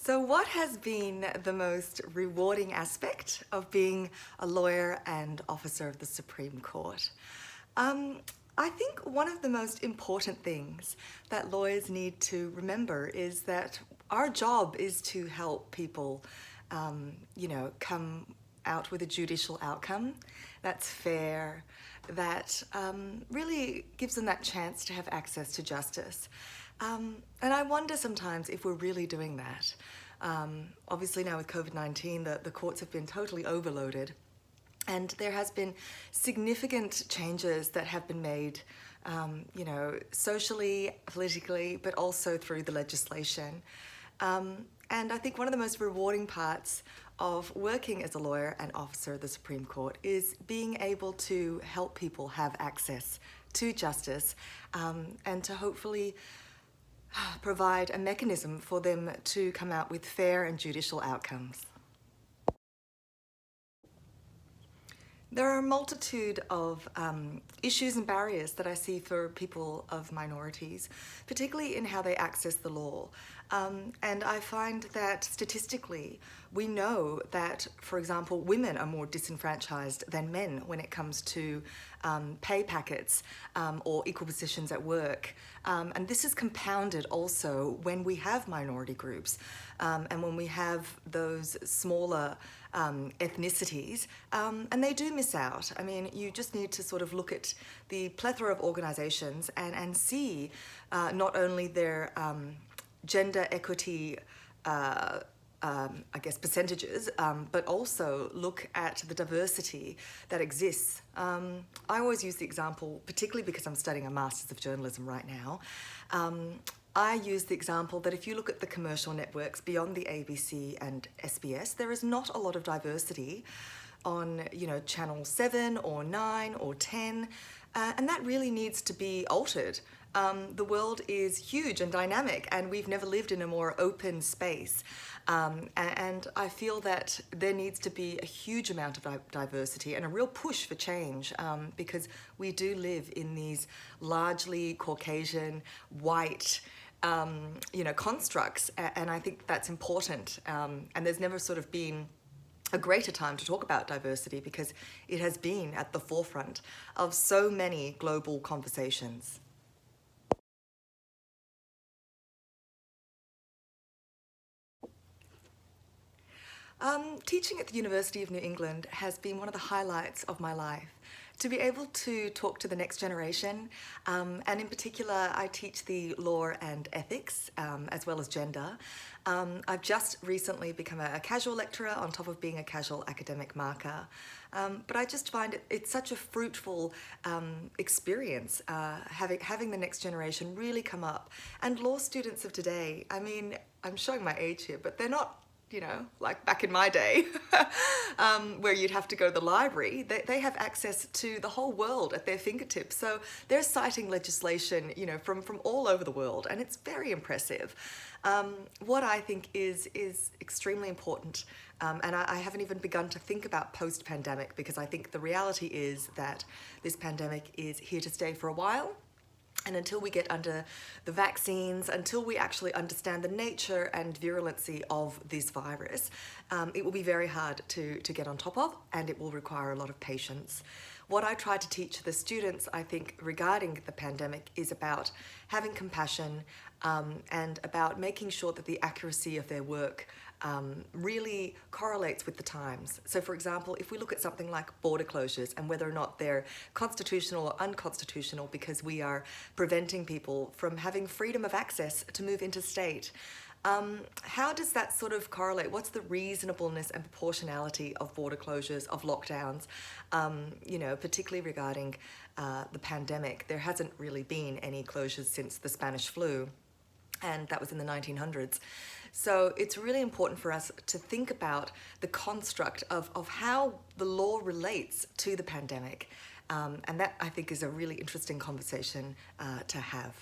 So what has been the most rewarding aspect of being a lawyer and officer of the Supreme Court? I think one of the most important things that lawyers need to remember is that our job is to help people, come out with a judicial outcome that's fair, that really gives them that chance to have access to justice. And I wonder sometimes if we're really doing that. Obviously now with COVID-19, the courts have been totally overloaded. And there has been significant changes that have been made, socially, politically, but also through the legislation. And I think one of the most rewarding parts of working as a lawyer and officer of the Supreme Court is being able to help people have access to justice, and to hopefully provide a mechanism for them to come out with fair and judicial outcomes. There are a multitude of issues and barriers that I see for people of minorities, particularly in how they access the law. And I find that statistically, we know that, for example, women are more disenfranchised than men when it comes to pay packets or equal positions at work. And this is compounded also when we have minority groups and when we have those smaller ethnicities, and they do miss out. I mean, you just need to sort of look at the plethora of organizations and see not only their gender equity percentages, but also look at the diversity that exists. I always use the example, particularly because I'm studying a Masters of Journalism right now, I use the example that if you look at the commercial networks beyond the ABC and SBS, there is not a lot of diversity on, channel 7 or 9 or 10, and that really needs to be altered. The world is huge and dynamic, and we've never lived in a more open space. And I feel that there needs to be a huge amount of diversity and a real push for change, because we do live in these largely Caucasian, white, constructs, and I think that's important. And there's never sort of been a greater time to talk about diversity because it has been at the forefront of so many global conversations. Teaching at the University of New England has been one of the highlights of my life. To be able to talk to the next generation, and in particular I teach the law and ethics, as well as gender. I've just recently become a casual lecturer on top of being a casual academic marker. But I just find it's such a fruitful experience, having the next generation really come up. And law students of today, I mean, I'm showing my age here, but they're not, like back in my day, where you'd have to go to the library. They have access to the whole world at their fingertips. So they're citing legislation, from all over the world, and it's very impressive. What I think is extremely important, and I haven't even begun to think about post-pandemic, because I think the reality is that this pandemic is here to stay for a while. And until we get under the vaccines, until we actually understand the nature and virulency of this virus, it will be very hard to get on top of, and it will require a lot of patience. What I try to teach the students, I think, regarding the pandemic is about having compassion, and about making sure that the accuracy of their work really correlates with the times. So for example, if we look at something like border closures and whether or not they're constitutional or unconstitutional because we are preventing people from having freedom of access to move interstate, how does that sort of correlate? What's the reasonableness and proportionality of border closures, of lockdowns, particularly regarding the pandemic? There hasn't really been any closures since the Spanish flu, and that was in the 1900s. So it's really important for us to think about the construct of how the law relates to the pandemic. And that, I think, is a really interesting conversation to have.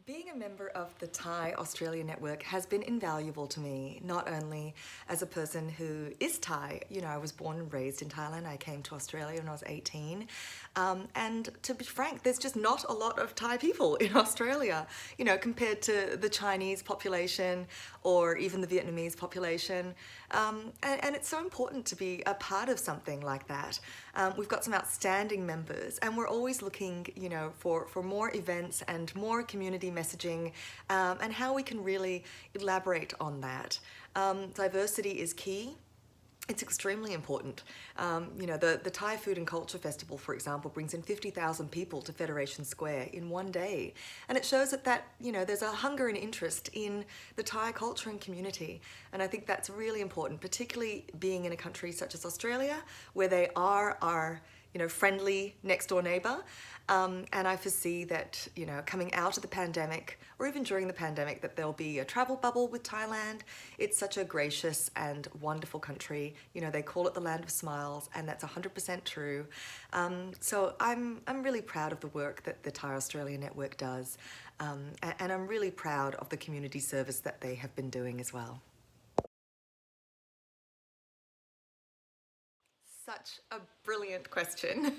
Being a member of the Thai Australia Network has been invaluable to me, not only as a person who is Thai. I was born and raised in Thailand. I came to Australia when I was 18. And to be frank, there's just not a lot of Thai people in Australia, compared to the Chinese population or even the Vietnamese population. And it's so important to be a part of something like that. We've got some outstanding members, and we're always looking, for more events and more community messaging, and how we can really elaborate on that. Diversity is key. It's extremely important. The Thai Food and Culture Festival, for example, brings in 50,000 people to Federation Square in one day. And it shows that there's a hunger and interest in the Thai culture and community. And I think that's really important, particularly being in a country such as Australia, where they are our friendly next door neighbour. And I foresee that, coming out of the pandemic, or even during the pandemic, that there'll be a travel bubble with Thailand. It's such a gracious and wonderful country. They call it the land of smiles, and that's 100% true. So I'm really proud of the work that the Thai Australia Network does. And I'm really proud of the community service that they have been doing as well. Such a brilliant question.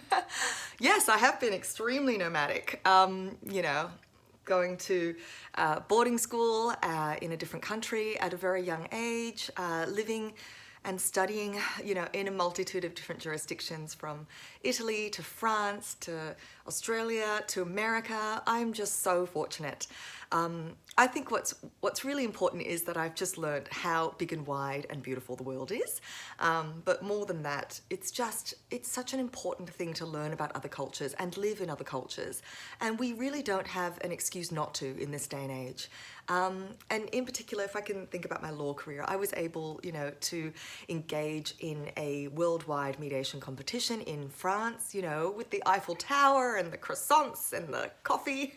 Yes, I have been extremely nomadic. Going to boarding school in a different country at a very young age, living and studying, in a multitude of different jurisdictions, from Italy to France to Australia to America. I'm just so fortunate. I think what's really important is that I've just learned how big and wide and beautiful the world is. But more than that, it's such an important thing to learn about other cultures and live in other cultures. And we really don't have an excuse not to in this day and age. And in particular, if I can think about my law career, I was able, to engage in a worldwide mediation competition in France, with the Eiffel Tower and the croissants and the coffee.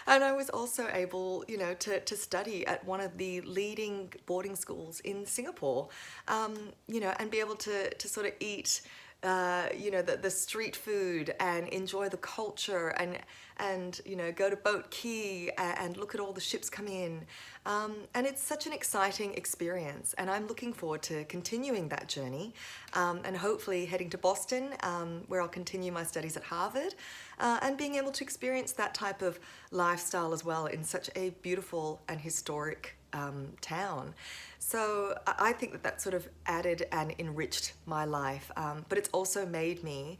And I was also able, to study at one of the leading boarding schools in Singapore, and be able to sort of eat the street food and enjoy the culture and go to Boat Quay and look at all the ships come in. And it's such an exciting experience, and I'm looking forward to continuing that journey, and hopefully heading to Boston, where I'll continue my studies at Harvard, and being able to experience that type of lifestyle as well in such a beautiful and historic town. So I think that sort of added and enriched my life, but it's also made me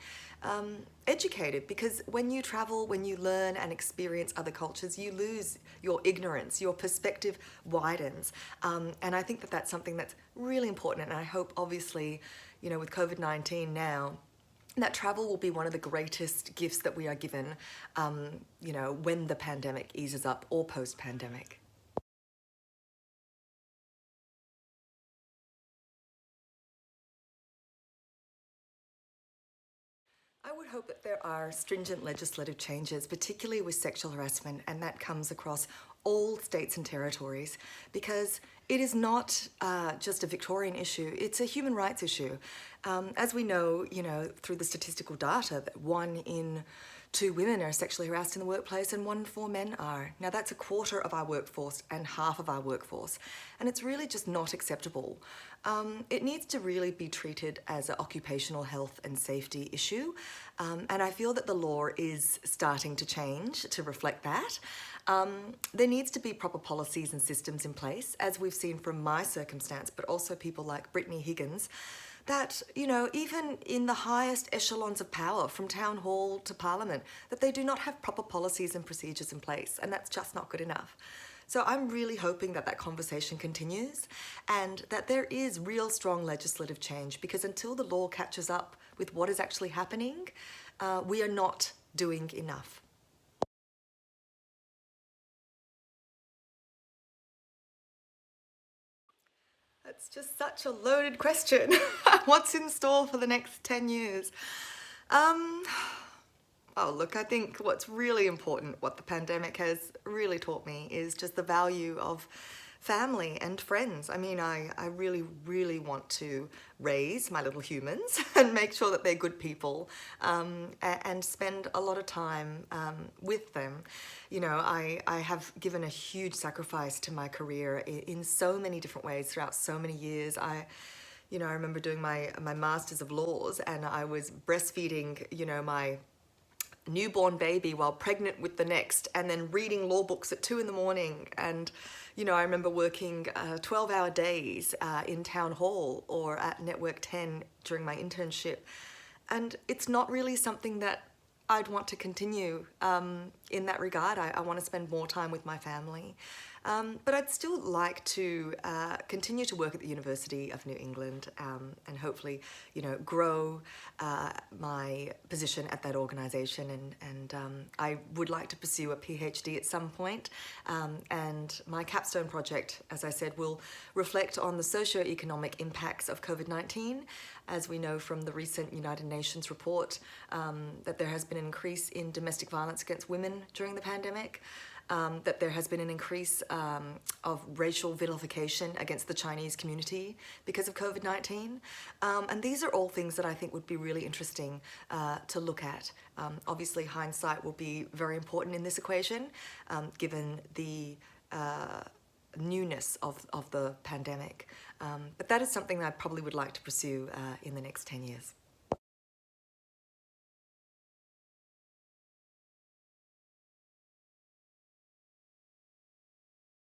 educated, because when you travel, when you learn and experience other cultures, you lose your ignorance, your perspective widens. And I think that that's something that's really important, and I hope, obviously, with COVID-19 now, that travel will be one of the greatest gifts that we are given, when the pandemic eases up or post-pandemic. I would hope that there are stringent legislative changes, particularly with sexual harassment, and that comes across all states and territories, because it is not just a Victorian issue, it's a human rights issue. As we know, through the statistical data, that 1 in 2 women are sexually harassed in the workplace and 1 in 4 men are. Now that's a quarter of our workforce and half of our workforce, and it's really just not acceptable. It needs to really be treated as an occupational health and safety issue, and I feel that the law is starting to change to reflect that. There needs to be proper policies and systems in place, as we've seen from my circumstance, but also people like Brittany Higgins, that, even in the highest echelons of power, from town hall to parliament, that they do not have proper policies and procedures in place, and that's just not good enough. So I'm really hoping that conversation continues, and that there is real strong legislative change, because until the law catches up with what is actually happening, we are not doing enough. That's just such a loaded question. What's in store for the next 10 years? Oh, look, I think what's really important, what the pandemic has really taught me, is just the value of family and friends. I mean, I really, really want to raise my little humans and make sure that they're good people, and spend a lot of time with them. You know, I have given a huge sacrifice to my career in so many different ways throughout so many years. I remember doing my Masters of Laws, and I was breastfeeding, my newborn baby while pregnant with the next, and then reading law books at 2 in the morning. And I remember working 12-hour days in town hall or at Network 10 during my internship. And it's not really something that I'd want to continue in that regard. I want to spend more time with my family. But I'd still like to continue to work at the University of New England, and hopefully, grow my position at that organisation. And I would like to pursue a PhD at some point. And my capstone project, as I said, will reflect on the socio-economic impacts of COVID-19. As we know from the recent United Nations report, that there has been an increase in domestic violence against women during the pandemic. That there has been an increase of racial vilification against the Chinese community because of COVID-19. And these are all things that I think would be really interesting to look at. Obviously, hindsight will be very important in this equation, given the newness of the pandemic. But that is something that I probably would like to pursue in the next 10 years.